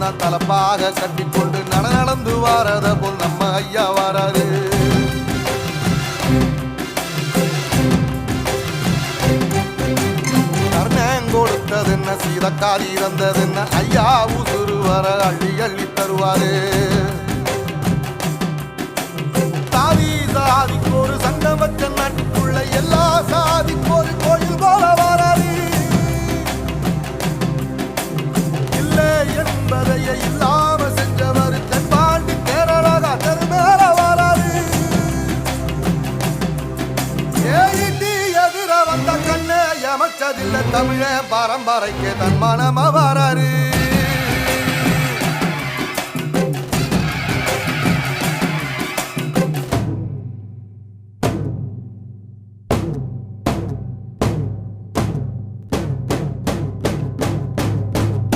மட்டும் தான் தலப்பாக கட்டிக்கொண்டு நடந்து வாரத போல் நம்ம ஐயா வராரு. கர்ணன் கொடுத்தது என்ன, சீதக்காரி இறந்தது என்ன, ஐயா உசுறு வர அள்ளி அள்ளி தருவாரு. சாதி சாதிக்கு ஒரு சங்கம் வச்ச நாட்டுக்குள்ள எல்லா சாதிக்கு ஒரு கோயில் போல வராது. இல்லை என்பதையே இல்லாம செஞ்சவர் தென்பாண்டி கேரளா தெருமேல வராது. ஏறிட்டி எதிர வந்த கண்ணே எமச்சதில்லை தமிழ பரம்பரைக்கு தன் மனம வராரு.